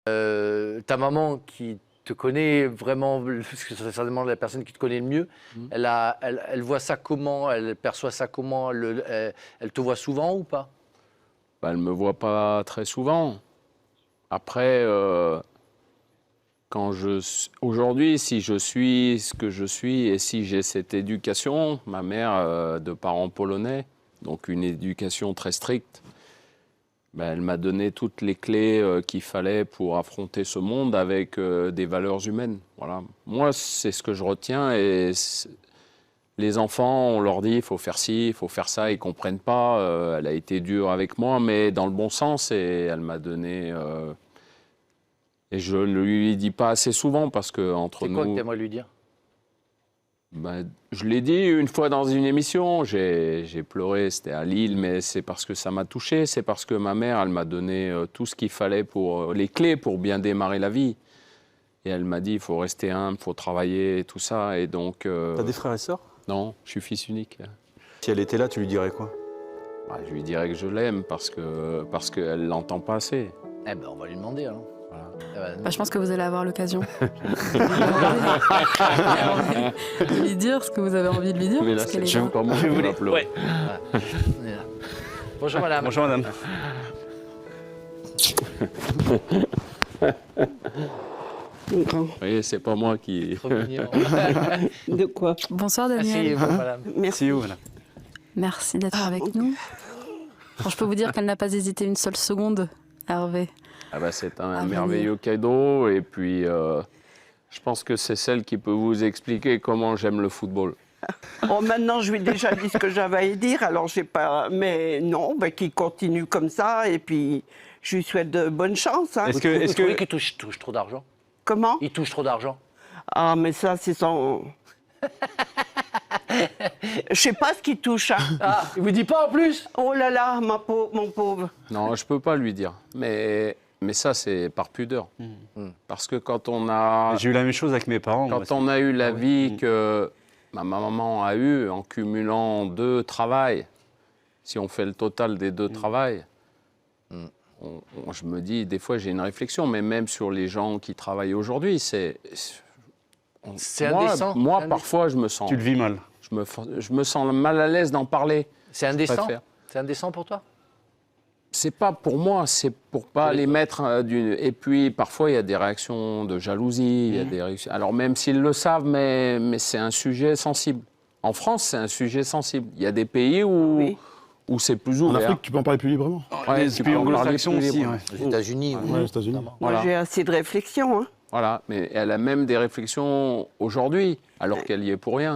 Ta maman qui te connaît vraiment, parce que c'est certainement la personne qui te connaît le mieux, elle voit ça comment, elle perçoit ça comment, elle te voit souvent ou pas? Bah, elle ne me voit pas très souvent. Après, aujourd'hui, si je suis ce que je suis et si j'ai cette éducation, ma mère de parents polonais, donc une éducation très stricte, ben, elle m'a donné toutes les clés qu'il fallait pour affronter ce monde avec des valeurs humaines. Voilà. Moi, c'est ce que je retiens les enfants, on leur dit il faut faire ci, il faut faire ça, ils ne comprennent pas. Elle a été dure avec moi, mais dans le bon sens et elle m'a donné... Et je ne lui dis pas assez souvent parce que entre nous... C'est quoi que tu aimerais lui dire? Ben, je l'ai dit une fois dans une émission, j'ai pleuré, c'était à Lille, mais c'est parce que ça m'a touché, c'est parce que ma mère, elle m'a donné tout ce qu'il fallait pour les clés pour bien démarrer la vie. Et elle m'a dit, il faut rester humble, il faut travailler, et tout ça. Et donc... T'as des frères et sœurs? Non, je suis fils unique. Si elle était là, tu lui dirais quoi? Bah, je lui dirais que je l'aime parce qu'elle ne l'entend pas assez. Eh ben, on va lui demander, alors. Voilà. Bah, je pense que vous allez avoir l'occasion de lui dire ce que vous avez envie de lui dire. Mais là, parce qu'elle c'est est là. pas moi qui va pleurer. On est là. Bonjour madame. Bonjour madame. Vous voyez, c'est pas moi qui... Trop mignon. De quoi? Bonsoir Daniel. Asseyez-vous, madame. Merci. où madame? Merci d'être avec nous. Bon, je peux vous dire qu'elle n'a pas hésité une seule seconde, Hervé. Ah bah, c'est un venir. merveilleux cadeau. Et puis, je pense que c'est celle qui peut vous expliquer comment j'aime le football. Oh, maintenant, je lui ai déjà dit ce que j'avais à dire, alors j'ai pas. Mais non, ben, qu'il continue comme ça, et puis je lui souhaite de bonne chance. Hein. Est-ce Vous que... trouvez qu'il touche trop d'argent? Comment? Il touche trop d'argent? Ah, mais ça, c'est son. Je sais pas ce qu'il touche. Hein. Ah, il vous dit pas en plus? Oh là là, mon pauvre. Non, je peux pas lui dire. Mais ça, c'est par pudeur. Parce que quand on a... J'ai eu la même chose avec mes parents. moi, Quand on a eu la vie que ma maman a eue en cumulant 2 travails, si on fait le total des 2 travails, je me dis, des fois j'ai une réflexion, mais même sur les gens qui travaillent aujourd'hui, c'est indécent. Moi, C'est parfois, je me sens... Tu le vis mal. Je me sens mal à l'aise d'en parler. C'est Je indécent? préfère. C'est indécent pour toi? C'est pas pour moi, c'est pour pas les mettre d'une... Et puis, parfois, il y a des réactions de jalousie, il y a des réactions... Alors, même s'ils le savent, mais c'est un sujet sensible. En France, c'est un sujet sensible. Il y a des pays où, Oui. où c'est plus En ouvert. Afrique, tu peux en parler plus librement. Ouais, Les tu pays peux en parler anglo-saxons plus aussi, librement. ouais. Aux États-Unis, oui. Ouais, aux États-Unis. Moi, Voilà. j'ai assez de réflexion. Hein. Voilà, mais elle a même des réflexions aujourd'hui, alors qu'elle y est pour rien.